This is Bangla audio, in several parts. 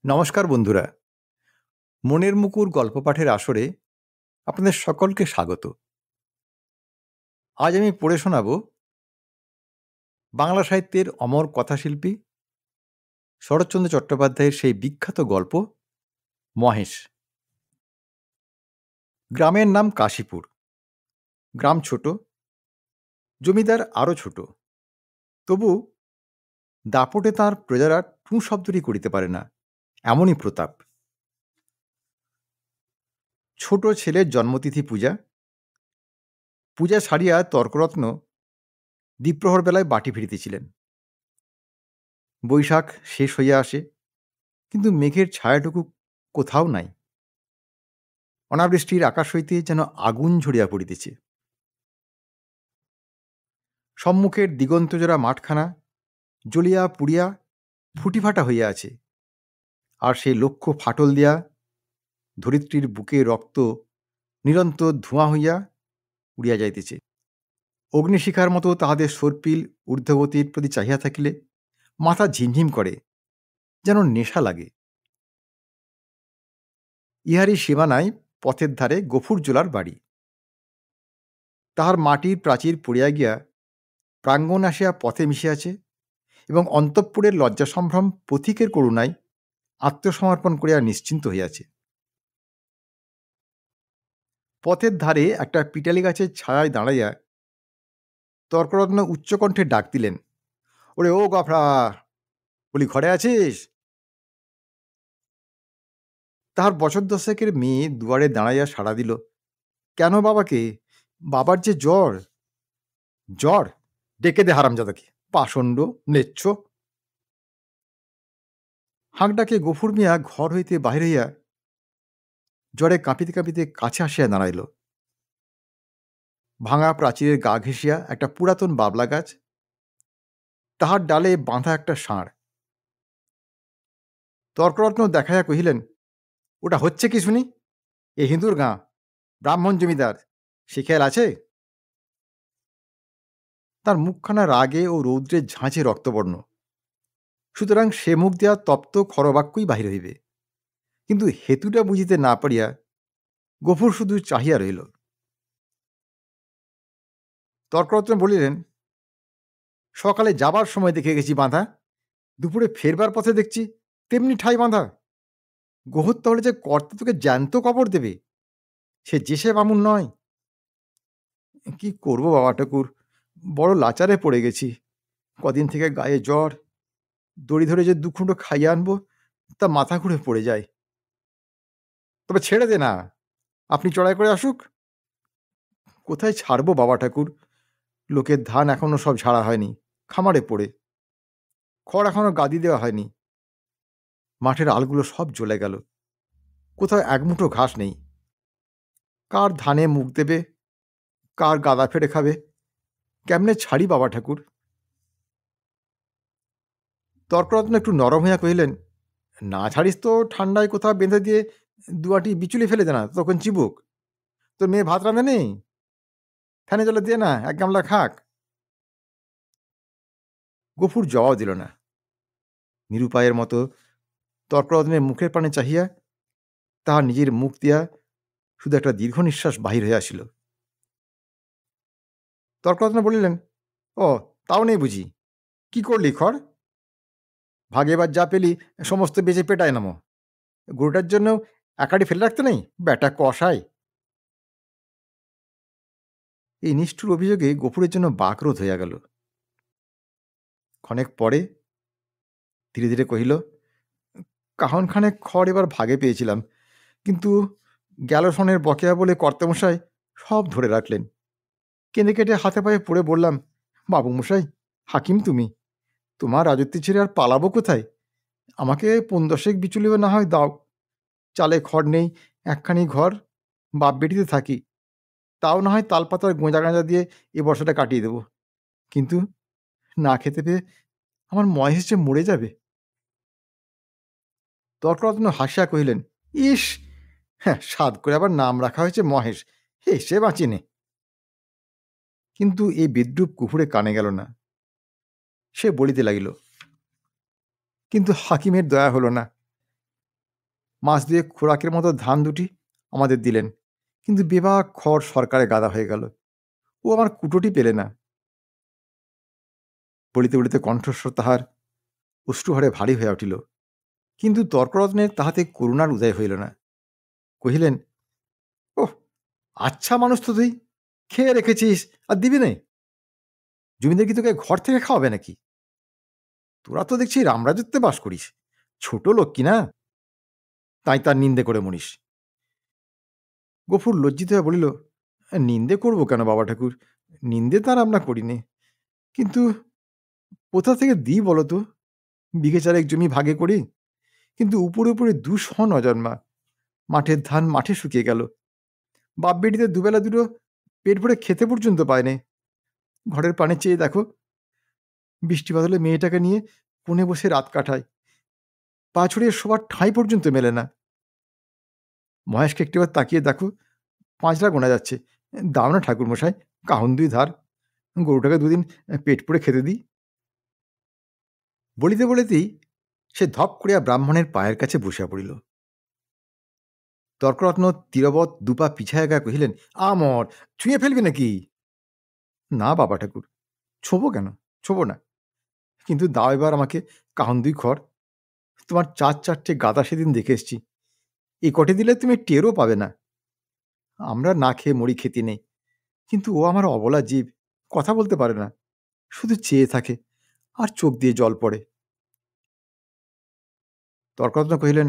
নমস্কার বন্ধুরা, মনের মুকুর গল্প পাঠের আসরে আপনাদের সকলকে স্বাগত। আজ আমি পড়ে শোনাব বাংলা সাহিত্যের অমর কথাশিল্পী শরৎচন্দ্র চট্টোপাধ্যায়ের সেই বিখ্যাত গল্প মহেশ। গ্রামের নাম কাশীপুর। গ্রাম ছোট, জমিদার আরও ছোট। তবু দাপটে তাঁর প্রজারা টু শব্দটি করিতে পারে না, এমনই প্রতাপ। ছোট ছেলের জন্মতিথি পূজা। পূজা সারিয়া তর্করত্ন দ্বিপ্রহর বেলায় বাটি ফিরিতেছিলেন। বৈশাখ শেষ হইয়া আসে, কিন্তু মেঘের ছায়াটুকু কোথাও নাই। অনাবৃষ্টির আকাশ হইতে যেন আগুন ঝরিয়া পড়িতেছে। সম্মুখের দিগন্তজোড়া মাঠখানা জ্বলিয়া পুড়িয়া ফুটিফাটা হইয়া আছে, আর সেই লক্ষ্য ফাটল দিয়া ধরিত্রীর বুকে রক্ত নিরন্তর ধোঁয়া হইয়া উড়িয়া যাইতেছে। অগ্নিশিখার মতো তাহাদের সর্পিল ঊর্ধ্বগতির প্রতি চাহিয়া থাকিলে মাথা ঝিমঝিম করে, যেন নেশা লাগে। ইহারই সীমানায় পথের ধারে গফুরজোলার বাড়ি। তাহার মাটির প্রাচীর পড়িয়া গিয়া প্রাঙ্গণ আসিয়া পথে মিশিয়াছে, এবং অন্তঃপুরের লজ্জাসম্ভ্রম পথিকের করুণায় আত্মসমর্পণ করিয়া নিশ্চিন্ত হইয়াছে। পথের ধারে একটা পিটালি গাছের ছায়ায় দাঁড়াইয়া তর্করত্ন উচ্চকণ্ঠে ডাক দিলেন, ওরে ও গফরা, বলি ঘরে আছিস? তাহার বছর দশেকের মেয়ে দুয়ারে দাঁড়াইয়া সাড়া দিল, কেন বাবাকে? বাবার যে জ্বর। জ্বর? ডেকে দে হারামজাদাকে, পাষণ্ড নেচ্ছ। হাঁক ডাকে গফুর মিয়া ঘর হইতে বাহির হইয়া জ্বরে কাঁপিতে কাঁপিতে কাছে আসিয়া দাঁড়াইল। ভাঙা প্রাচীরের গা ঘেঁষিয়া একটা পুরাতন বাবলা গাছ, তাহার ডালে বাঁধা একটা ষাঁড়। তর্করত্ন দেখাইয়া কহিলেন, ওটা হচ্ছে কি শুনি? এ হিঁদুর গাঁ, ব্রাহ্মণ জমিদার, সে খেয়াল আছে? তার মুখখানা রাগে ও রৌদ্রের ঝাঁঝে রক্তবর্ণ, সুতরাং সে মুখ দেওয়া তপ্ত খরবাক্যই বাহির হইবে। কিন্তু হেতুটা বুঝিতে না পারিয়া গফুর শুধু চাহিয়া রহিল। তর্করত্ন বলিলেন, সকালে যাবার সময় দেখে গেছি বাঁধা, দুপুরে ফেরবার পথে দেখছি তেমনি ঠাই বাঁধা। গোহর তাহলে যে কর্তা তোকে জ্যান্ত কবর দেবে, সে যে সে বামুন নয়। কি করব বাবা ঠাকুর, বড় লাচারে পড়ে গেছি। কদিন থেকে গায়ে জ্বর, দড়ি ধরে যে দুখুঁটো খাইয়ে আনবো তা মাথা ঘুরে পড়ে যায়। তবে ছেড়ে দে না, আপনি চড়াই করে আসুক। কোথায় ছাড়বো বাবা ঠাকুর, লোকের ধান এখনো সব ঝাড়া হয়নি, খামারে পড়ে। খড় এখনো গাদি দেওয়া হয়নি। মাঠের আলগুলো সব জ্বলে গেল, কোথাও এক মুঠো ঘাস নেই। কার ধানে মুখ দেবে, কার গাদা ফেড়ে খাবে, কেমনে ছাড়ি বাবা ঠাকুর? তর্করত্ন একটু নরম হইয়া কহিলেন, না ছাড়িস তো ঠান্ডায় কোথাও বেঁধে দিয়ে দুয়াটি বিচুলি ফেলে দে না, তখন চিবুক। তোর মেয়ে ভাত রাঁধে নেই? ফ্যানে জলে দিয়ে না, এক গামলা খাক। গফুর জবাব দিল না। নিরুপায়ের মতো তর্করত্নের মুখের পানে চাহিয়া তাহার নিজের মুখ দিয়া শুধু একটা দীর্ঘ নিঃশ্বাস বাহির হয়ে আসিল। তর্করত্ন বলিলেন, ও তাও নেই বুঝি? কি করলি খড়? ভাগে এবার যা পেলি সমস্ত বেঁচে পেটায় নামো। গরুটার জন্য একাডি ফেলে রাখতে নেই, ব্যাটা কষায়। এই নিষ্ঠুর অভিযোগে গফুরের জন্য বাকরোধ হইয়া গেল। ক্ষণেক পরে ধীরে ধীরে কহিল, কাহনখানেক খড় এবার ভাগে পেয়েছিলাম, কিন্তু গেল সনের বকেয়া বলে কর্তামশাই সব ধরে রাখলেন। কেঁদে কেটে হাতে পায়ে পড়ে বললাম, বাবুমশাই, হাকিম তুমি, তোমার রাজত্ব ছেড়ে আর পালাবো কোথায়? আমাকে 15 বিচুলি না হয় দাও। চালে খড় নেই, একখানি ঘর, বাপ বেটিতে থাকি, তাও না হয় তালপাতার গোঁজা গাঁজা দিয়ে এ বর্ষাটা কাটিয়ে দেব। কিন্তু না খেতে পেয়ে আমার মহেশ যে মরে যাবে। তর্করত্ন হাসিয়া কহিলেন, ইস, হ্যাঁ, সাদ করে আবার নাম রাখা হয়েছে মহেশ, সে বাঁচিনে। কিন্তু এই বিদ্রুপ কুকুরে কানে গেল না। সে বলিতে লাগিল, কিন্তু হাকিমের দয়া হলো না। মাস 2 খোরাকের মতো ধান দুটি আমাদের দিলেন, কিন্তু বেবাক খড় সরকারে গাদা হয়ে গেল। ও আমার কুটোটি পেলে না। বলিতে বলিতে কণ্ঠস্বর তাহার অশ্রুহারে ভারী হইয়া উঠিল, কিন্তু তর্করত্নের তাহাতে করুণার উদয় হইল না। কহিলেন, ওহ, আচ্ছা মানুষ তো তুই, খেয়ে রেখেছিস আর দিবি নে? জমিদার কি তোকে ঘর থেকে খাওয়াবে নাকি? তোরা তো দেখছি রামরাজত্বে বাস করিস, ছোট লোক কি না, তাই তার নিন্দে করে মরিস। গফুর লজ্জিত হয়ে বলিল, নিন্দে করব কেন বাবা ঠাকুর, নিন্দে তার আমরা করিনি, কিন্তু কোথা থেকে দিই বলো তো? বিঘে চারেক জমি ভাগে করি, কিন্তু উপরে উপরে 200 অজন্মা, মাঠের ধান মাঠে শুকিয়ে গেল। বাপ বেটিতে দুবেলা দুটো পেট ভরে খেতে পর্যন্ত পায়নি। ঘরের পানে চেয়ে দেখো, বৃষ্টি বাদলে মেয়েটাকে নিয়ে কোণে বসে রাত কাটায়, পা ছড়িয়ে শোবার ঠাঁই পর্যন্ত মেলে না। মহেশকে একটিবার তাকিয়ে দেখো, 5 লাখ গোনা যাচ্ছে। দাও না ঠাকুর মশাই, কাহন 2 ধার, গরুটাকে 2 দিন পেট পুড়ে খেতে দিই। বলিতে বলিতেই সে ধপ করিয়া ব্রাহ্মণের পায়ের কাছে বসিয়া পড়িল। তর্করত্ন তীরবৎ 2 পা পিছাইয়া গিয়া কহিলেন, আমর, ছুঁয়ে ফেলবি নাকি? না বাবা ঠাকুর, ছোবো কেন, ছোবো না, কিন্তু দাও এবার আমাকে কাহন 2 খড়। তোমার 4-4টে গাদা সেদিন দেখে এসছি, এই কটে দিলে তুমি টেরও পাবে না। আমরা না খেয়ে মরি, খেতে নেই, কিন্তু ও আমার অবলা জীব, কথা বলতে পারে না, শুধু চেয়ে থাকে আর চোখ দিয়ে জল পড়ে। তর্করত্ন কহিলেন,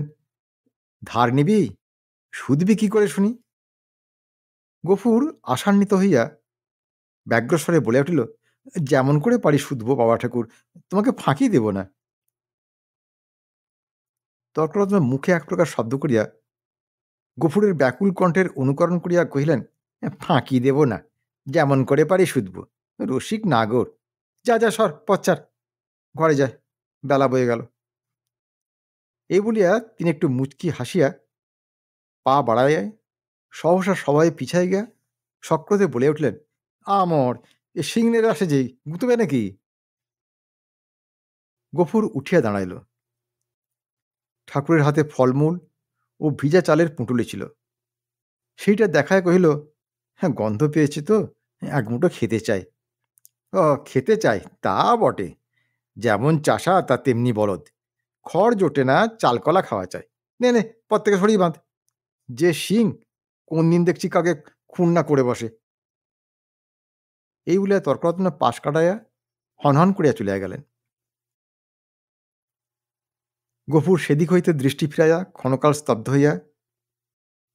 ধার নিবি, শুধবি কি করে শুনি? গফুর আশান্বিত হইয়া ব্যগ্রস্বরে বলে উঠিল, যেমন করে পারি শুধবো বাবা ঠাকুর, তোমাকে ফাঁকি দেব না। তর্করত্ন মুখে এক প্রকার শব্দ করিয়া গফুরের ব্যাকুল কণ্ঠের অনুকরণ করিয়া কহিলেন, ফাঁকি দেব না, যেমন করে পারি শুধব, রসিক নাগর, যা যা সর পচ্চার, ঘরে যায়, বেলা বয়ে গেল। এই বলিয়া তিনি একটু মুচকি হাসিয়া পা বাড়াইয়া সহসা সবাই পিছাই গিয়া সক্রোধে বলে উঠলেন, আমর, এ সিংনের আসে যে গুতবে নাকি? গফুর উঠিয়া দাঁড়াইল। ঠাকুরের হাতে ফলমূল ও ভিজা চালের পুঁটুলি ছিল। সেইটা দেখায় কহিল, হ্যাঁ, গন্ধ পেয়েছি তো, এক মুঠো খেতে চাই। ও, খেতে চাই তা বটে, যেমন চাষা তা তেমনি বলদ, খড় জোটে না, চালকলা খাওয়া চাই। নে নে, পর থেকে সরিয়ে বাঁধ। যে শিং, কোন দিন দেখছি কাকে খুন না করে বসে। এই বলিয়া তর্করত্ন পাশ কাটাইয়া হনহন করিয়া চলিয়া গেলেন। গফুর সেদিক হইতে দৃষ্টি ফিরাইয়া ক্ষণকাল স্তব্ধ হইয়া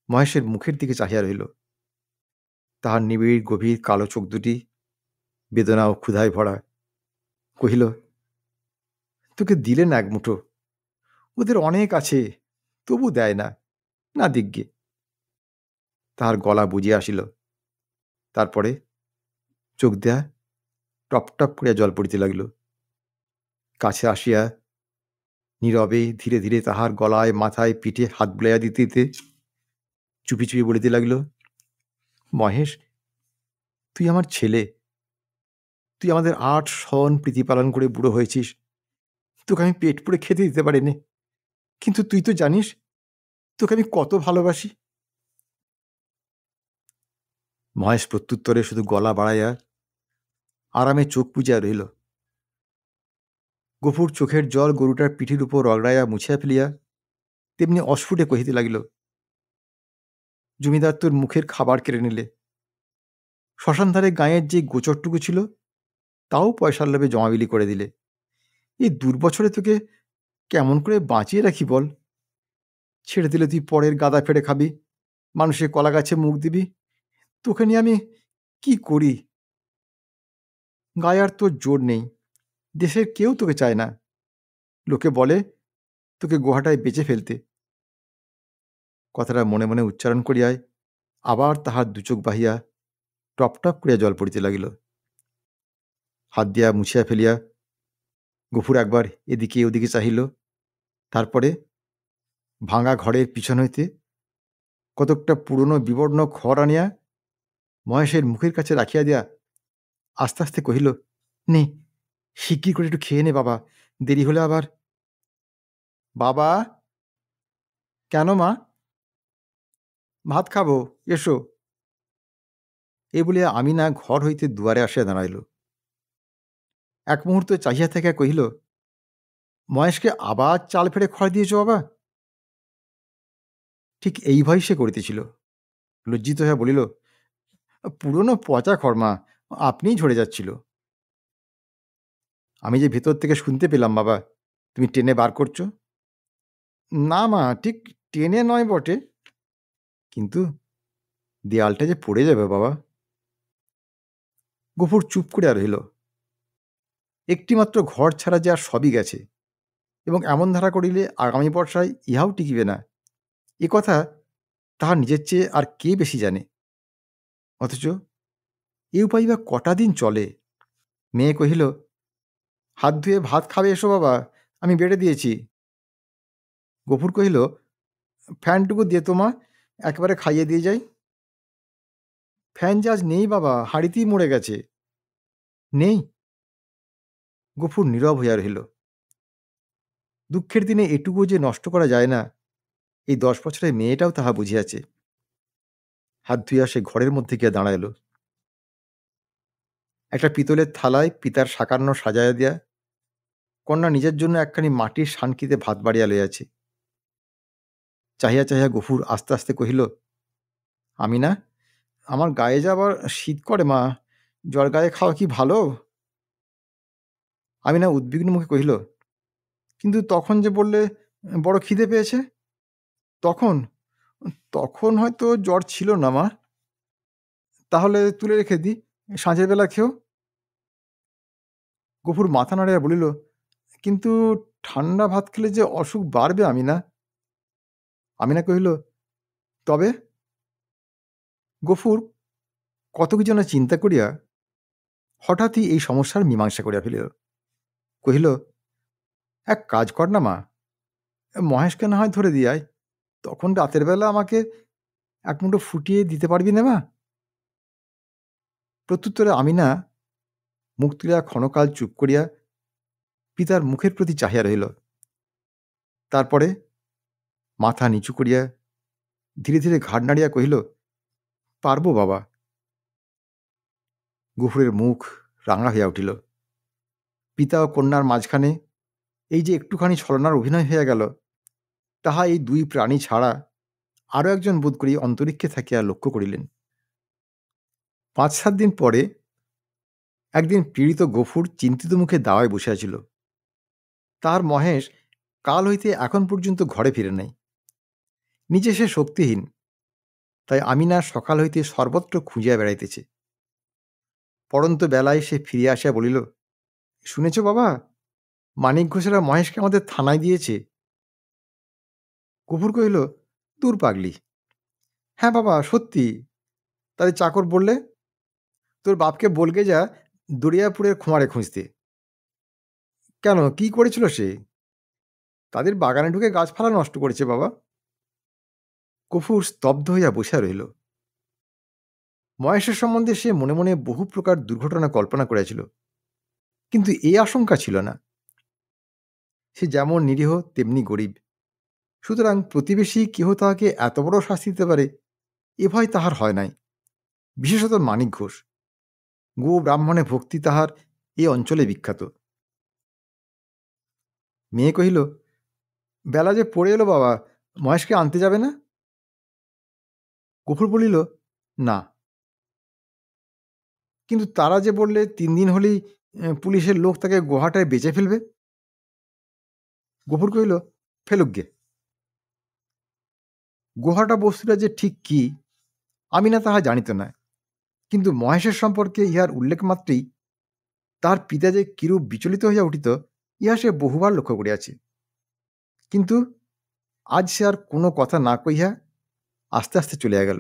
মহেশের মুখের দিকে চাহিয়া রহিল। তাহার নিবিড় গভীর কালো চোখ দুটি বেদনা ও ক্ষুধায় ভরা। কহিল, তোকে দিলেন এক মুঠো, ওদের অনেক আছে, তবু দেয় না, না দিগ্গে। তাহার গলা বুঝিয়া আসিল। তারপরে চোখ দেয়া টপ টপ করিয়া জল পড়িতে লাগিল। কাছে আসিয়া নীরবে ধীরে ধীরে তাহার গলায়, মাথায়, পিঠে হাত বুলাইয়া দিতে দিতে চুপি চুপি বলিতে লাগিল, মহেশ, তুই আমার ছেলে, তুই আমাদের 8 সন প্রীতিপালন করে বুড়ো হয়েছিস, তোকে আমি পেট পুড়ে খেতে দিতে পারিনি, কিন্তু তুই তো জানিস তোকে আমি কত ভালোবাসি। মহেশ প্রত্যুত্তরে শুধু গলা বাড়াইয়া আরামে চোখ বুজিয়া রহিল। গফুর চোখের জল গরুটার পিঠির উপর রগড়াইয়া মুছিয়া ফেলিয়া তেমনি অস্ফুটে কহিতে লাগিল, জমিদার তোর মুখের খাবার কেড়ে নিলে, শ্মশানধারে গাঁয়ের যে গোচরটুকু ছিল তাও পয়সার লোভে জমাবিলি করে দিলে। এই 2 বছরে তোকে কেমন করে বাঁচিয়ে রাখি বল? ছেড়ে দিলে তুই পরের গাদা ফেড়ে খাবি, মানুষের কলা গাছে মুখ দিবি, তোকে নিয়ে আমি কি করি? গায়ে আর তোর জোর নেই, দেশের কেউ তোকে চায় না, লোকে বলে তোকে গোহাটায় বেচে ফেলতে। কথাটা মনে মনে উচ্চারণ করিয়াই আবার তাহার 2 চোখ বাহিয়া টপ টপ করিয়া জল পড়িতে লাগিল। হাত দিয়া মুছিয়া ফেলিয়া গফুর একবার এদিকে ওদিকে চাহিল। তারপরে ভাঙা ঘরের পিছন হইতে কতকটা পুরনো বিবর্ণ খড় আনিয়া মহেশের মুখের কাছে রাখিয়া দিয়া আস্তে আস্তে কহিল, নে, শিগগির করে একটু খেয়ে নে বাবা, দেরি হলে আবার। বাবা, কেন মা? ভাত খাবো, এসো। এই বলিয়া আমিনা ঘর হইতে দুয়ারে আসিয়া দাঁড়াইল। এক মুহূর্ত চাহিয়া থাকিয়া কহিল, মহেশকে আবার চাল ফেড়ে খড় দিয়েছ বাবা? ঠিক এই ভয় সে করিতেছিল। লজ্জিত হইয়া বলিল, পুরনো পচা খড় মা, আপনিই ঝরে যাচ্ছিল। আমি যে ভেতর থেকে শুনতে পেলাম বাবা, তুমি টেনে বার করছো। না মা, ঠিক টেনে নয় বটে, কিন্তু দেয়ালটা যে পড়ে যাবে বাবা। গফুর চুপ করিয়া রহিল। একটিমাত্র ঘর ছাড়া যে আর সবই গেছে, এবং এমন ধারা করিলে আগামী বর্ষায় ইহাও টিকিবে না, এ কথা তাহার নিজের চেয়ে আর কে বেশি জানে। অথচ এ উপায় বা কটা দিন চলে? মেয়ে কহিল, হাত ধুয়ে ভাত খাবে এসো বাবা, আমি বেড়ে দিয়েছি। গফুর কহিল, ফ্যানটুকু দিয়ে তো মা, একেবারে খাইয়ে দিয়ে যাই। ফ্যান যে আজ নেই বাবা, হাঁড়িতেই মরে গেছে। নেই? গফুর নীরব হইয়া রহিল। দুঃখের দিনে এটুকু যে নষ্ট করা যায় না, এই 10 বছরের মেয়েটাও তাহা বুঝিয়াছে। হাত ধুইয়া সে ঘরের মধ্যে গিয়া দাঁড়াইল। একটা পিতলের থালায় পিতার সাকান্ন সাজাইয়া দিয়া কন্যা নিজের জন্য একখানি মাটির সানকিতে ভাত বাড়িয়া লইয়াছে। চাহিয়া চাহিয়া গফুর আস্তে আস্তে কহিল, আমিনা, আমার গায়ে যে আবার শীত করে মা, জ্বর গায়ে খাওয়া কি ভালো? আমিনা উদ্বিগ্ন মুখে কহিল, কিন্তু তখন যে বললে বড় খিদে পেয়েছে। তখন তখন হয়তো জ্বর ছিল না মা। তাহলে তুলে রেখে দিই, সাঁঝের বেলা খেও। গফুর মাথা নাড়িয়া বলিল, কিন্তু ঠান্ডা ভাত খেলে যে অসুখ বাড়বে আমিনা। আমিনা কহিল, তবে? গফুর কত কি যেন চিন্তা করিয়া হঠাৎই এই সমস্যার মীমাংসা করিয়া ফেলিল। কহিল, এক কাজ কর না মা, মহেশকে না হয় ধরে দিয়াই, তখন রাতের বেলা আমাকে এক মুঠো ফুটিয়ে দিতে পারবি না মা? প্রত্যুত্তরে আমিনা মুখ তুলিয়া ক্ষণকাল চুপ করিয়া পিতার মুখের প্রতি চাহিয়া রহিল। তারপরে মাথা নিচু করিয়া ধীরে ধীরে ঘাড় নাড়িয়া কহিল, পারবো বাবা। গফুরের মুখ রাঙা হইয়া উঠিল। পিতা ও কন্যার মাঝখানে এই যে একটুখানি ছলনার অভিনয় হইয়া গেল, তাহা এই দুই প্রাণী ছাড়া আরও একজন বোধ করি অন্তরিক্ষে থাকিয়া লক্ষ্য করিলেন। 5-7 দিন পরে একদিন পীড়িত গফুর চিন্তিত মুখে দাওয়ায় বসিয়াছিল। তাহার মহেশ কাল হইতে এখন পর্যন্ত ঘরে ফিরে নাই। নিজে সে শক্তিহীন, তাই আমিনা সকাল হইতে সর্বত্র খুঁজিয়া বেড়াইতেছে। পড়ন্ত বেলায় সে ফিরিয়া আসিয়া বলিল, শুনেছ বাবা, মানিক ঘোষেরা মহেশকে আমাদের থানায় দিয়েছে। গফুর কহিল, দূর পাগলি। হ্যাঁ বাবা, সত্যি। তাদের চাকর বললে, তোর বাপকে বলগে যা দরিয়াপুরের খোঁয়ারে খুঁজতে। কেন, কি করেছিল সে? তাদের বাগানে ঢুকে গাছপালা নষ্ট করেছে বাবা। গফুর স্তব্ধ হইয়া বসিয়া রহিল। মহেশের সম্বন্ধে সে মনে মনে বহু প্রকার দুর্ঘটনা কল্পনা করেছিল, কিন্তু এই আশঙ্কা ছিল না। সে যেমন নিরীহ তেমনি গরিব, সুতরাং প্রতিবেশী কেহ তাহাকে এত বড় শাস্তি দিতে পারে এ ভয় তাহার হয় নাই। বিশেষত মানিক ঘোষ, গো ব্রাহ্মণে ভক্তি তাহার এ অঞ্চলে বিখ্যাত। মেয়ে কহিল, বেলা যে পড়ে এলো বাবা, মহেশকে আনতে যাবে না? গফুর বলিল, না। কিন্তু তারা যে বললে 3 দিন হলেই পুলিশের লোক তাকে গোহাটায় বেচে ফেলবে। গফুর কহিল, ফেলুক গে। গোহাটা বস্তুটা যে ঠিক কি আমি না তাহা জানিত না, কিন্তু মহেশের সম্পর্কে ইহার উল্লেখ মাত্রেই তাহার পিতা যে কিরূপ বিচলিত হইয়া উঠিত ইহা সে বহুবার লক্ষ্য করিয়াছে। কিন্তু আজ সে আর কোনো কথা না কহিয়া আস্তে আস্তে চলিয়া গেল।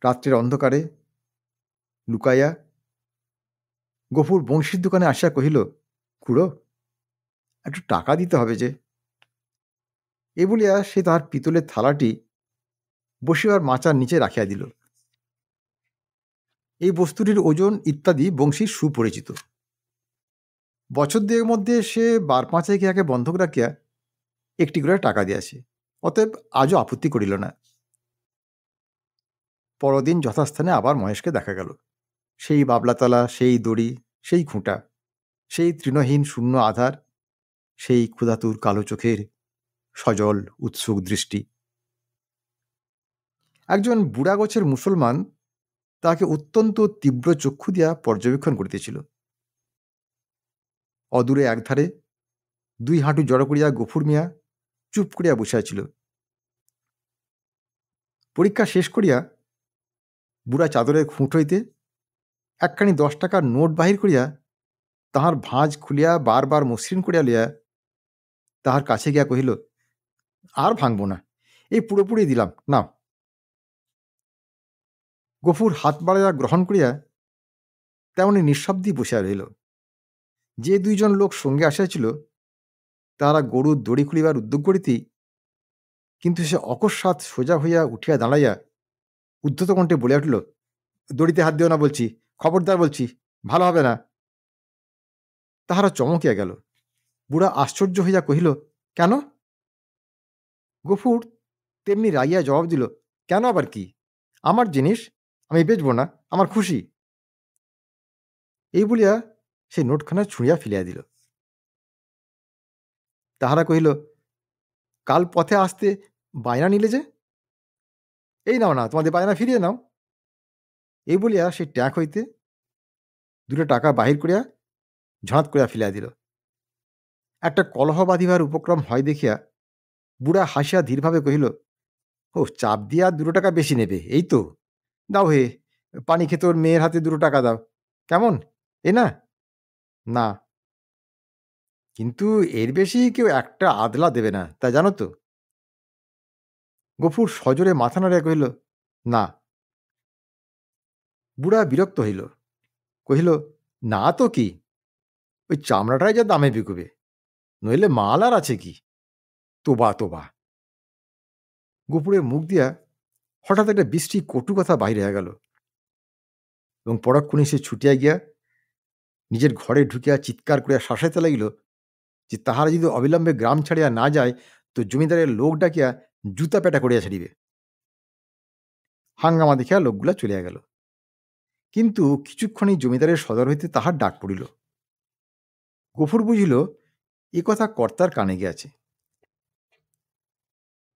রাত্রের অন্ধকারে লুকাইয়া গফুর বংশীর দোকানে আসিয়া কহিল, খুড়ো, একটু টাকা দিতে হবে যে। এ বলিয়া সে তাহার পিতলের থালাটি বসিবার মাচার নিচে রাখিয়া দিল। এই বস্তুটির ওজন ইত্যাদি বংশীর সুপরিচিত। বছর দুয়ের মধ্যে সে বার পাঁচেক ইহাকে বন্ধক রাখিয়া একটি করে টাকা দিয়াছে, অতএব আজও আপত্তি করিল না। পরদিন যথাস্থানে আবার মহেশকে দেখা গেল। সেই বাবলাতলা, সেই দড়ি, সেই খুঁটা, সেই তৃণহীন শূন্য আধার, সেই ক্ষুধাতুর কালো চোখের সজল উৎসুক দৃষ্টি। একজন বুড়া গোছের মুসলমান তাকে অত্যন্ত তীব্র চক্ষু দিয়া পর্যবেক্ষণ করিতেছিল। অদূরে একধারে দুই হাঁটু জড়ো করিয়া গফুর মিয়া চুপ করিয়া বসিয়াছিল। পরীক্ষা শেষ করিয়া বুড়া চাদরের খুঁট হইতে একখানি 10 টাকার নোট বাহির করিয়া তাহার ভাঁজ খুলিয়া বারবার মসৃণ করিয়া লইয়া তাহার কাছে গিয়া কহিল, আর ভাঙব না, এই পুরোপুরি দিলাম, নাও। গফুর হাত বাড়াইয়া গ্রহণ করিয়া তেমনি নিঃশব্দেই বসিয়া রহিল। যে দুইজন লোক সঙ্গে আসিয়াছিল তাহারা গরুর দড়ি খুলিবার উদ্যোগ করিতেই কিন্তু সে অকস্মাৎ সোজা হইয়া উঠিয়া দাঁড়াইয়া উদ্ধত কণ্ঠে বলিয়া উঠিল, দড়িতে হাত দিও না বলছি, খবরদার বলছি, ভালো হবে না। তাহারা চমকিয়া গেল। বুড়া আশ্চর্য হইয়া কহিল, কেন? গফুর তেমনি রাগিয়া জবাব দিল, কেন আবার কি? আমার জিনিস, আমি বেচব না, আমার খুশি। এই বলিয়া সে নোটখানা ছুঁড়িয়া ফেলিয়া দিল। তাহারা কহিল, কাল পথে আসতে বায়না নিলে যে? এই নাও না, তোমাদের বায়না ফিরিয়ে নাও। এই বলিয়া সে ট্যাঁক হইতে 2 টাকা বাহির করিয়া ঝাঁত করিয়া ফেলিয়া দিল। একটা কলহ বাঁধিবার উপক্রম হয় দেখিয়া বুড়া হাসিয়া ধীরভাবে কহিল, ও চাপ দিয়া 2 টাকা বেশি নেবে, এই তো? দাও হে, পানি খেতে ওর মেয়ের হাতে 2 টাকা দাও, কেমন? এ না? না, কিন্তু এর বেশি কেউ একটা আদলা দেবে না, তা জানো তো? গফুর সজোরে মাথা নাড়িয়া কহিল, না। বুড়া বিরক্ত হইল, কহিল, না তো কি, ওই চামড়াটাই যা দামে বিকবে, নইলে মাল আর আছে কি? তোবা তোবা। গফুরের মুখ দিয়া হঠাৎ একটা বিশ্রী কটু কথা বাহির হইয়া গেল এবং পরক্ষণে সে ছুটিয়া গিয়া নিজের ঘরে ঢুকিয়া চিৎকার করিয়া শাসাইতে লাগিল যে তাহারা যদি অবিলম্বে গ্রাম ছাড়িয়া না যায় তো জমিদারের লোক ডাকিয়া জুতা পেটা করিয়া ছাড়িবে। হাঙ্গামা দেখিয়া লোকগুলা চলিয়া গেল। কিন্তু কিছুক্ষণই জমিদারের সদর হইতে তাহার ডাক পড়িল। গফুর বুঝিল এ কথা কর্তার কানে গিয়াছে।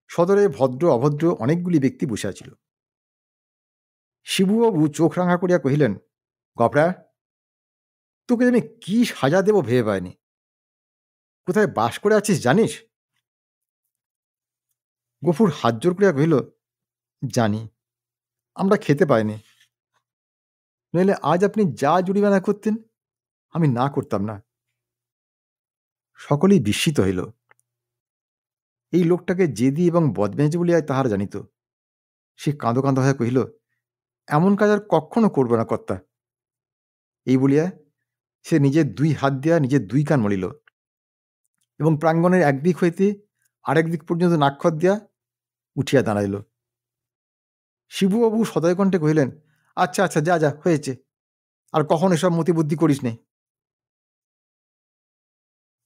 সদরে ভদ্র অভদ্র অনেকগুলি ব্যক্তি বসিয়াছিল। শিবুবাবু চোখ রাঙা করিয়া কহিলেন, গপরা, তোকে আমি কি সাজা দেব ভেবে পাইনি। কোথায় বাস করে আছিস জানিস? গফুর হাত জোর করিয়া কহিল, জানি, আমরা খেতে পাইনি, নইলে আজ আপনি যা জরিমানা করতেন আমি না করতাম না। সকলেই বিস্মিত হইল। এই লোকটাকে জেদি এবং বদমেজ বলিয়া তাহারা জানিত। সে কাঁদো কাঁদো হয়ে কহিল, এমন কাজ আর কখনো করব না কর্তা। এই বলিয়া সে নিজের 2 হাত দিয়া নিজের 2 কান মলিল এবং প্রাঙ্গণের একদিক হইতে আরেক দিক পর্যন্ত নাক্ষর দিয়া উঠিয়া দাঁড়াইল। শিবুবাবু সদয় কণ্ঠে কহিলেন, আচ্ছা আচ্ছা, যা যা, হয়েছে, আর কখন এসব মতিবুদ্ধি করিস নে।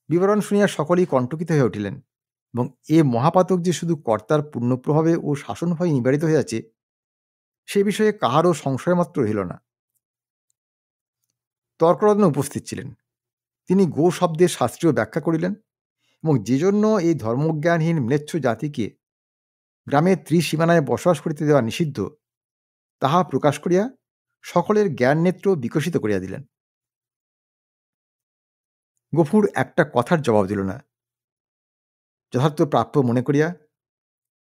বিবরণ শুনিয়া সকলেই কণ্টকিত হয়ে উঠিলেন এবং এ মহাপাতক যে শুধু কর্তার পুণ্যপ্রভাবে ও শাসন ভয়ে নিবারিত হইয়াছে সে বিষয়ে কাহারও সংশয় মাত্র রহিল না। তর্করত্ন উপস্থিত ছিলেন। তিনি গো শব্দের শাস্ত্রীয় ব্যাখ্যা করিলেন এবং যে জন্য এই ধর্মজ্ঞানহীন ম্লেচ্ছ জাতিকে গ্রামের ত্রিসীমানায় বসবাস করিতে দেওয়া নিষিদ্ধ তাহা প্রকাশ করিয়া সকলের জ্ঞান নেত্র বিকশিত করিয়া দিলেন। গফুর একটা কথার জবাব দিল না। যথার্থ প্রাপ্য মনে করিয়া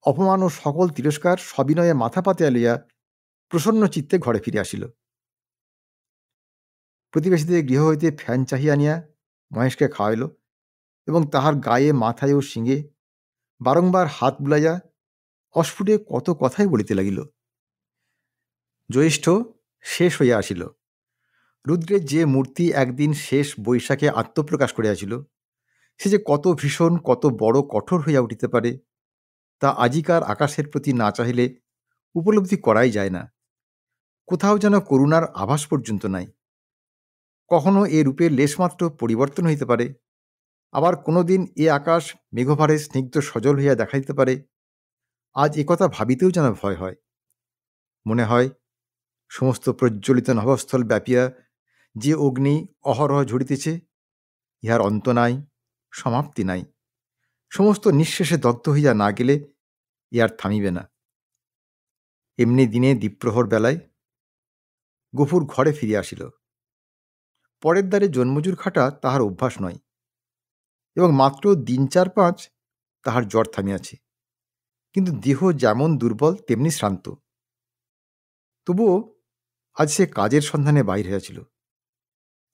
অপমান ও সকল তিরস্কার সবিনয়ে মাথা পাতিয়া লইয়া প্রসন্ন চিত্তে ঘরে ফিরে আসিল। প্রতিবেশীদের গৃহ হইতে ফ্যান চাহিয়া আনিয়া মহেশকে খাওয়াইল এবং তাহার গায়ে, মাথায় ও শিঙে বারংবার হাত বুলাইয়া অস্ফুটে কত কথাই বলিতে লাগিল। জ্যৈষ্ঠ শেষ হইয়া আসিল। রুদ্রের যে মূর্তি একদিন শেষ বৈশাখে আত্মপ্রকাশ করিয়াছিল সে যে কত ভীষণ, কত বড় কঠোর হইয়া উঠিতে পারে তা আজিকার আকাশের প্রতি না চাহিলে উপলব্ধি করাই যায় না। কোথাও যেন করুণার আভাস পর্যন্ত নাই। কখনো এ রূপের লেশমাত্র পরিবর্তন হইতে পারে, আবার কোনোদিন এ আকাশ মেঘভারে স্নিগ্ধ সজল হইয়া দেখা দিতে পারে। আজ একথা ভাবিতেও যেন ভয় হয়। মনে হয় সমস্ত প্রজ্বলিত নভস্থল ব্যাপিয়া যে অগ্নি অহরহ ঝরিতেছে, ইহার অন্ত নাই, সমাপ্তি নাই। সমস্ত নিঃশেষে দগ্ধ হইয়া না গেলে ইহার থামিবে না। এমনি দিনে দ্বীপ্রহর বেলায় গফুর ঘরে ফিরিয়া আসিল। পরের দ্বারে জন্মজুর খাটা তাহার অভ্যাস নয়, এবং মাত্র দিন 4-5 তাহার জ্বর থামিয়াছে, কিন্তু দেহ যেমন দুর্বল তেমনি শ্রান্ত। তবুও আজ সে কাজের সন্ধানে বাহির হইয়াছিল,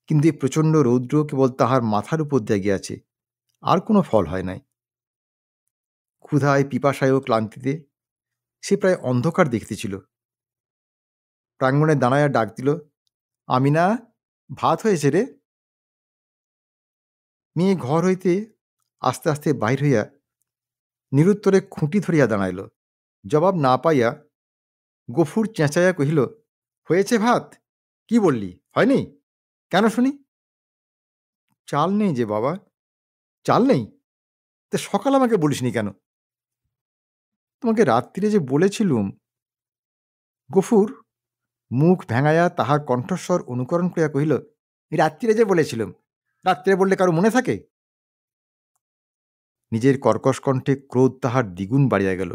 কিন্তু এই প্রচণ্ড রৌদ্র কেবল তাহার মাথার উপর দিয়া গিয়াছে, আর কোনো ফল হয় নাই। ক্ষুধায়, পিপাসায় ও ক্লান্তিতে সে প্রায় অন্ধকার দেখিতেছিল। প্রাঙ্গণে দাঁড়াইয়া ডাক দিল, আমিনা, ভাত হয়েছে রে। মেয়ে ঘর হইতে আস্তে আস্তে বাহির হইয়া নিরুত্তরে খুঁটি ধরিয়া দাঁড়াইল। জবাব না পাইয়া গফুর চেঁচাইয়া কহিল, হয়েছে ভাত? কি বললি, হয়নি? কেন শুনি? চাল নেই যে বাবা। চাল নেই? তা সকাল আমাকে বলিসনি কেন? তোমাকে রাত্রিরে যে বলেছিলুম। গফুর মুখ ভেঙাইয়া তাহার কণ্ঠস্বর অনুকরণ করিয়া কহিল, রাত্রিরে যে বলেছিলুম। রাত্রে বললে কারো মনে থাকে? নিজের কর্কশ কণ্ঠে ক্রোধ তাহার দ্বিগুণ বাড়িয়া গেল।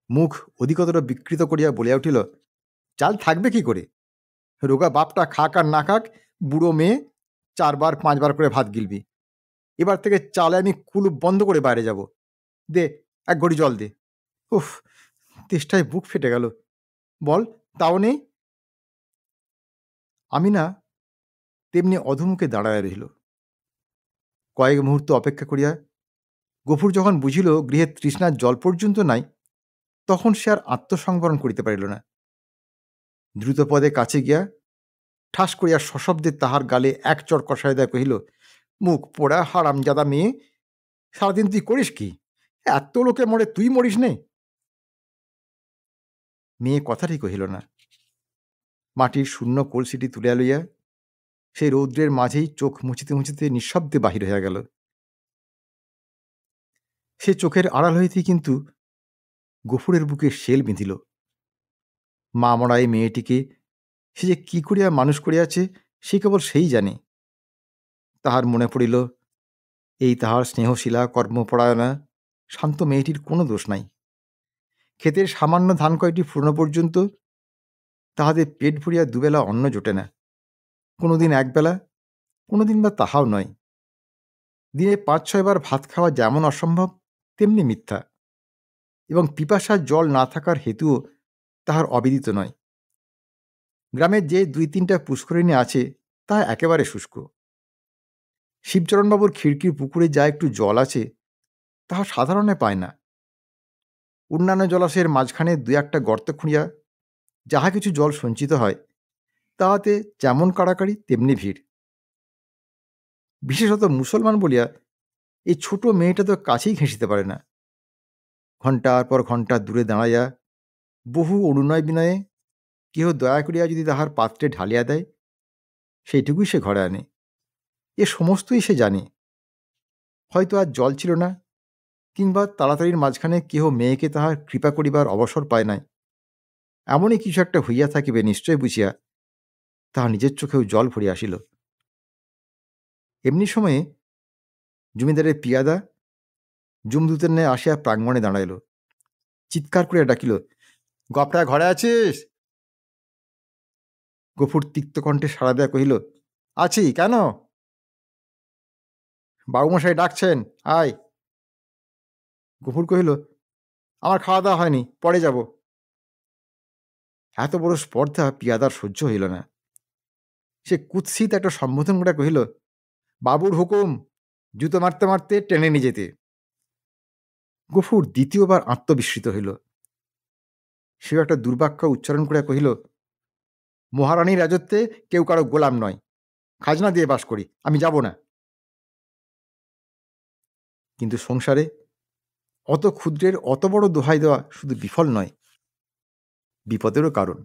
মুখ অধিকতর বিকৃত করিয়া বলিয়া উঠিল, চাল থাকবে কি করে? রোগা বাপটা খাক আর না খাক, বুড়ো মেয়ে 4-5 বার করে ভাত গিলবি। এবার থেকে চালে আমি কুলুপ বন্ধ করে বাইরে যাব। দে, এক ঘড়ি জল দে। উফ, তেষ্টায় বুক ফেটে গেল। বল, তাও নেই? আমি না তেমনি অধমুখে দাঁড়াইয়া রহিল। কয়েক মুহূর্ত অপেক্ষা করিয়া গফুর যখন বুঝিল গৃহে তৃষ্ণার জল পর্যন্ত নাই, তখন সে আর আত্মসংবরণ করিতে পারিল না। দ্রুতপদে কাছে গিয়া ঠাস করিয়া সশব্দে তাহার গালে এক চড় কষায় দেয়া কহিল, মুখ পোড়া হারামজাদা মেয়ে, সারাদিন তুই করিস কি? এত লোকে মরে, তুই মরিস নে? মেয়ে কথাটি কহিল না। মাটির শূন্য কলসিটি তুলিয়া লইয়া সেই রৌদ্রের মাঝেই চোখ মুছিতে মুছিতে নিঃশব্দে বাহির হইয়া গেল। সে চোখের আড়াল হইতেই কিন্তু গফুরের বুকে শেল বিঁধিল। মা মরা এই মেয়েটিকে সে যে কি করিয়া মানুষ করিয়াছে সে কেবল সেই জানে। তাহার মনে পড়িল, এই তাহার স্নেহশীলা, কর্মপরায়ণা, শান্ত মেয়েটির কোনো দোষ নাই। ক্ষেতের সামান্য ধান কয়টি ফুরানো পর্যন্ত তাহাদের পেট ভরিয়া দুবেলা অন্ন জোটে না। কোনোদিন একবেলা, কোনোদিন বা তাহাও নয়। দিনে 5-6 বার ভাত খাওয়া যেমন অসম্ভব তেমনি মিথ্যা, এবং পিপাসার জল না থাকার হেতুও তাহার অবিদিত নয়। গ্রামের যে 2-3টা পুষ্করিণী আছে তা একেবারে শুষ্ক। শিবচরণবাবুর খিড়কির পুকুরে যা একটু জল আছে তাহা সাধারণে পায় না। অন্যান্য জলাশয়ের মাঝখানে 2-1টা গর্ত খুঁড়িয়া যাহা কিছু জল সঞ্চিত হয় তাহাতে যেমন কাড়াকাড়ি তেমনি ভিড়। বিশেষত মুসলমান বলিয়া এই ছোট মেয়েটা তো কাছেই ঘেঁষিতে পারে না। ঘণ্টার পর ঘণ্টা দূরে দাঁড়াইয়া বহু অনুনয় বিনয়ে কেহ দয়া করিয়া যদি তাহার পাত্রে ঢালিয়া দেয়, সেইটুকুই সে ঘরে আনে। এ সমস্তই সে জানে। হয়তো আজ জল ছিল না, কিংবা তাড়াতাড়ির মাঝখানে কেহ মেয়েকে তাহার কৃপা করিবার অবসর পায় নাই, এমনই কিছু একটা হইয়া থাকিবে নিশ্চয় বুঝিয়া তাহার নিজের চোখেও জল ভরিয়া আসিল। এমনি সময়ে জমিদারের পিয়াদা যমদূতের ন্যায় আসিয়া প্রাঙ্গণে দাঁড়াইল। চিৎকার করিয়া ডাকিল, গপটা ঘরে আছিস? গফুর তিক্ত কণ্ঠে সাড়া দেয়া কহিল, আছি, কেন? বাবুমশাই ডাকছেন, আয়। গফুর কহিল, আমার খাওয়া দাওয়া হয়নি, পরে যাব। এত বড় স্পর্ধা পিয়াদার সহ্য হইল না। সে কুৎসিত একটা সম্বোধন করে কহিল, বাবুর হুকুম, জুতো মারতে মারতে টেনে নিয়ে যেতে। গফুর দ্বিতীয়বার আত্মবিস্মৃত হইল। সেও একটা দুর্বাক্য উচ্চারণ করে কহিল, মহারানীর রাজত্বে কেউ কারো গোলাম নয়, খাজনা দিয়ে বাস করি, আমি যাব না। কিন্তু সংসারে অত ক্ষুদ্রের অত বড় দোহাই দেওয়া শুধু বিফল নয়, বিপদেরও কারণ।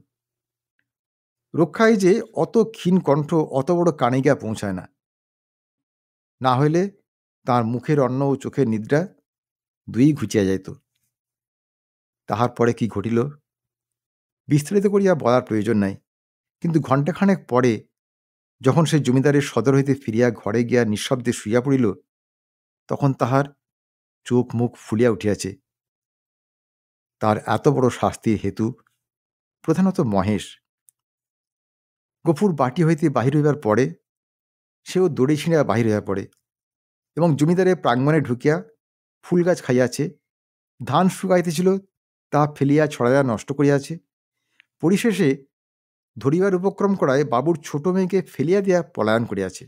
রক্ষায় যে অত ক্ষীণ কণ্ঠ অত বড় কানে গিয়া পৌঁছায় না। না হইলে তাঁর মুখের অন্ন ও চোখের নিদ্রা দুই ঘুচিয়া যাইত। তাহার পরে কি ঘটিল বিস্তারিত করিয়া বলার প্রয়োজন নাই, কিন্তু ঘণ্টাখানেক পরে যখন সে জমিদারের সদর হইতে ফিরিয়া ঘরে গিয়া নিঃশব্দে শুইয়া পড়িল, তখন তাহার চোখ মুখ ফুলিয়া উঠিয়াছে। তার এত বড় শাস্তির হেতু প্রধানত মহেশ। গফুর বাটি হইতে বাহির হইবার পরে সেও দড়ি ছিঁড়িয়া বাহির হইয়া পড়ে এবং জমিদারের প্রাঙ্গণে ঢুকিয়া ফুল গাছ খাইয়াছে, ধান শুকাইতেছিল তাহা ফেলিয়া ছড়াইয়া নষ্ট করিয়াছে, পরিশেষে ধরিবার উপক্রম করায় বাবুর ছোট মেয়েকে ফেলিয়া দিয়া পলায়ন করিয়াছে।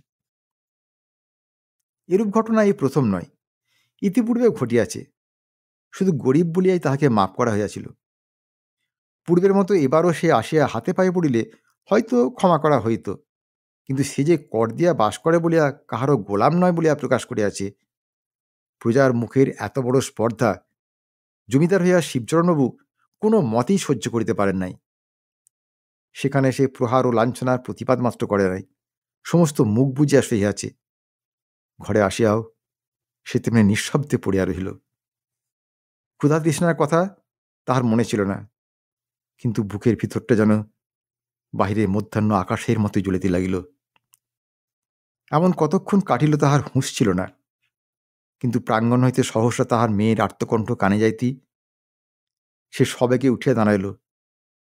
এরূপ ঘটনা এই প্রথম নয়, ইতিপূর্বেও ঘটিয়াছে, শুধু গরিব বলিয়াই তাহাকে মাপ করা হইয়াছিল। পূর্বের মতো এবারও সে আসিয়া হাতে পায়ে পড়িলে হয়তো ক্ষমা করা হইত, কিন্তু সে যে কর দিয়া বাস করে বলিয়া কাহারও গোলাম নয় বলিয়া প্রকাশ করিয়াছে, প্রজার মুখের এত বড় স্পর্ধা জমিদার হইয়া শিবচরণবাবু কোনো মতেই সহ্য করিতে পারেন নাই। সেখানে সে প্রহার ও লাঞ্ছনার প্রতিবাদ মাত্র করে নাই, সমস্ত মুখ বুজিয়া সহিয়াছে। ঘরে আসিয়াও সে তেমনি নিঃশব্দে পড়িয়া রহিল। ক্ষুধা তৃষ্ণার কথা তাহার মনে ছিল না, কিন্তু বুকের ভিতরটা যেন বাহিরে মধ্যাহ্ন আকাশের মতো জ্বলিতে লাগিল। এমন কতক্ষণ কাটিল তাহার হুঁশ ছিল না, কিন্তু প্রাঙ্গণ হইতে সহসা তাহার মেয়ের আর্তকণ্ঠ কানে যাইতি সে সবেগে উঠিয়া দাঁড়াইল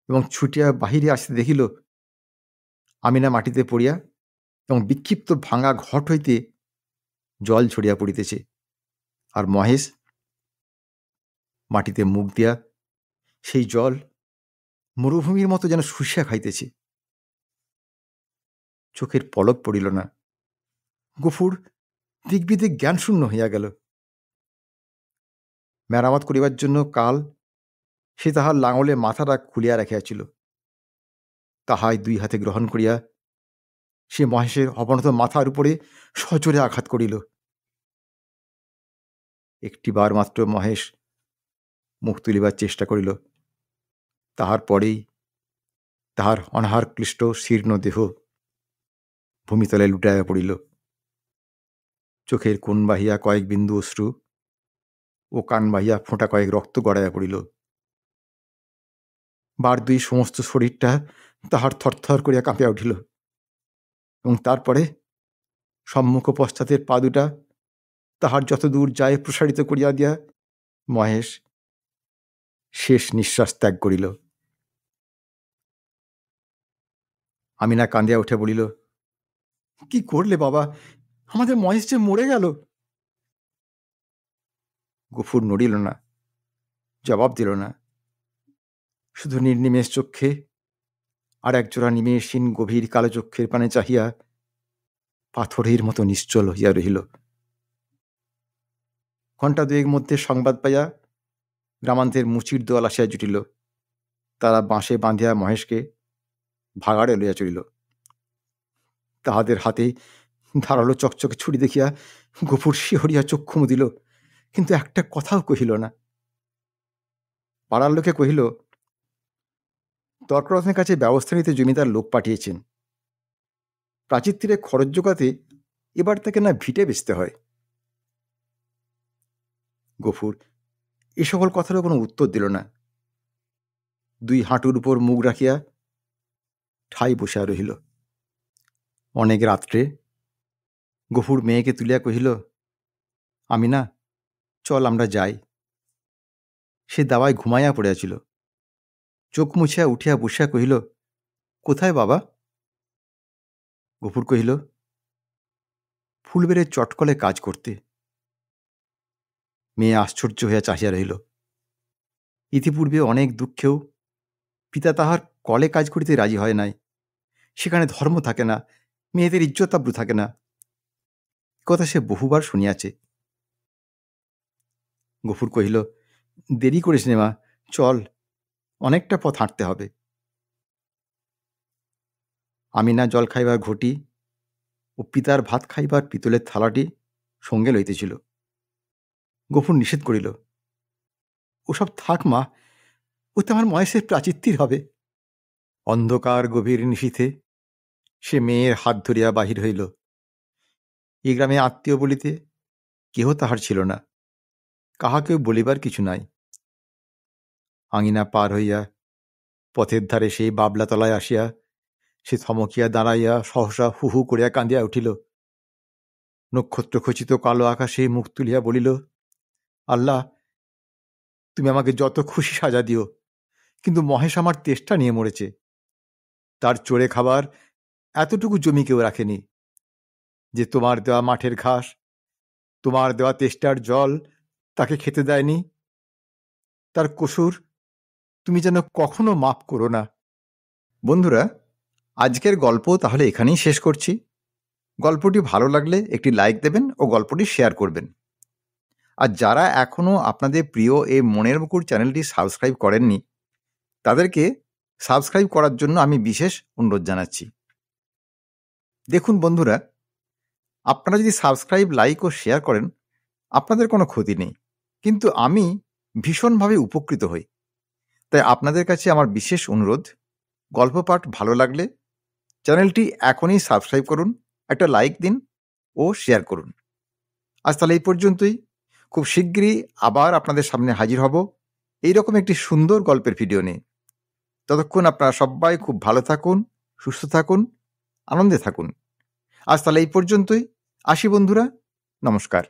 এবং ছুটিয়া বাহিরে আসিতে দেখিল আমিনা মাটিতে পড়িয়া এবং বিক্ষিপ্ত ভাঙা ঘট হইতে জল ছড়িয়া পড়িতেছে, আর মহেশ মাটিতে মুখ দিয়া সেই জল মরুভূমির মতো যেন শুষিয়া খাইতেছে। চোখের পলক পড়িল না। গফুর দিগ্বিদিক জ্ঞানশূন্য হইয়া গেল। মেরামত করিবার জন্য কাল সে তাহার লাঙলে মাথাটা খুলিয়া রাখিয়াছিল, তাহাই দুই হাতে গ্রহণ করিয়া সে মহেশের অবনত মাথার উপরে সজোরে আঘাত করিল। একটিবার মাত্র মহেশ মুখ তুলিবার চেষ্টা করিল, তাহার পরেই তাহার অনাহার ক্লিষ্ট শীর্ণ দেহ ভূমিতলে লুটাইয়া পড়িল। চোখের কোণ বাহিয়া কয়েক বিন্দু অশ্রু ও কান বাহিয়া ফোঁটা কয়েক রক্ত গড়াইয়া পড়িল। বার দুই সমস্ত শরীরটা তাহার থরথর করিয়া কাঁপিয়া উঠিল, এবং তারপরে সম্মুখ পশ্চাতের পা দুটা তাহার যতদূর যায় প্রসারিত করিয়া দিয়া মহেশ শেষ নিঃশ্বাস ত্যাগ করিল। আমিনা কান্দিয়া উঠে বলিল, কি করলে বাবা, আমাদের মহেশ যে মরে গেল। গফুর নড়িল না, জবাব দিল না, শুধু নির্নিমেষ চক্ষে আর একজোড়া নিমেষহীন গভীর কালো চক্ষের পানে চাহিয়া পাথরের মতো নিশ্চল হইয়া রহিল। ঘণ্টা দুয়েক মধ্যে সংবাদ পাইয়া গ্রামান্তের মুচির দল আসিয়া জুটিল। তারা বাঁশে বাঁধিয়া মহেশকে ভাগাড়ে লইয়া চলিল। তাহাদের হাতে ধারালো চকচকে ছুরি দেখিয়া গফুর শিহরিয়া চক্ষু মুদিল, কিন্তু একটা কথাও কহিল না। পাড়ার লোকে কহিল, তর্করত্নের কাছে ব্যবস্থা নিতে জমিদার লোক পাঠিয়েছেন। প্রাচীর তীরে খরচ জোগাতে এবার তাকে না ভিটে বেচতে হয়। গফুর এ সকল কথারও কোনো উত্তর দিল না। দুই হাঁটুর উপর মুখ রাখিয়া ঠাই বসিয়া রহিল। অনেক রাত্রে গফুর মেয়েকে তুলিয়া কহিল, আমিনা, চল আমরা যাই। সে দাওয়ায় ঘুমাইয়া পড়িয়াছিল। চোখ মুছিয়া উঠিয়া বসিয়া কহিল, কোথায় বাবা? গফুর কহিল, ফুলবেড়ের চটকলে কাজ করতে। মেয়ে আশ্চর্য হইয়া চাহিয়া রহিল। ইতিপূর্বে অনেক দুঃখেও পিতা তাহার কলে কাজ করিতে রাজি হয় নাই। সেখানে ধর্ম থাকে না, মেয়েদের ইজ্জতাব্রু থাকে না, কথা সে বহুবার শুনিয়াছে। গফুর কহিল, দেরি করিস নে মা, চল, অনেকটা পথ হাঁটতে হবে। আমিনা জল খাইবার ঘটি ও পিতার ভাত খাইবার পিতলের থালাটি সঙ্গে লইতেছিল। গফুর নিষেধ করিল, ওসব থাক মা, ওতে আমার মহেশের প্রাচিত্তির হবে। অন্ধকার গভীর নিশীথে সে মেয়ের হাত ধরিয়া বাহির হইল। এই গ্রামে আত্মীয় বলিতে কেহ তাহার ছিল না, কাহাকেও বলিবার কিছু নাই। আঙিনা পার হইয়া পথের ধারে সেই বাবলাতলায় আসিয়া সে থমকিয়া দাঁড়াইয়া সহসা হু হু করিয়া কাঁদিয়া উঠিল। নক্ষত্রখচিত কালো আকাশে মুখ তুলিয়া বলিল, আল্লাহ, তুমি আমাকে যত খুশি সাজা দিও, কিন্তু মহেশ আমার তেষ্টা নিয়ে মরেছে। তার চড়ে খাবার এতটুকু জমি কেউ রাখেনি যে তোমার দেওয়া মাঠের ঘাস, তোমার দেওয়া তেষ্টার জল তাকে খেতে দেয়নি। তার কসুর তুমি যেন কখনো মাপ করো না। বন্ধুরা, আজকের গল্প তাহলে এখানেই শেষ করছি। গল্পটি ভালো লাগলে একটি লাইক দেবেন ও গল্পটি শেয়ার করবেন। আর যারা এখনও আপনাদের প্রিয় এই মনের মুকুর চ্যানেলটি সাবস্ক্রাইব করেননি, তাদেরকে সাবস্ক্রাইব করার জন্য আমি বিশেষ অনুরোধ জানাচ্ছি। দেখুন বন্ধুরা, আপনারা যদি সাবস্ক্রাইব, লাইক ও শেয়ার করেন, আপনাদের কোনো ক্ষতি নেই, কিন্তু আমি ভীষণভাবে উপকৃত হই। তাই আপনাদের কাছে আমার বিশেষ অনুরোধ, গল্প পাঠ ভালো লাগলে চ্যানেলটি এখনই সাবস্ক্রাইব করুন, একটা লাইক দিন ও শেয়ার করুন। আজ তাহলে এই পর্যন্তই। খুব শিগগিরই আবার আপনাদের সামনে হাজির হব এইরকম একটি সুন্দর গল্পের ভিডিও নিয়ে। ততক্ষণ আপনারা সবাই খুব ভালো থাকুন, সুস্থ থাকুন, আনন্দে থাকুন। আজ তাহলে এই পর্যন্তই। আসি বন্ধুরা, নমস্কার।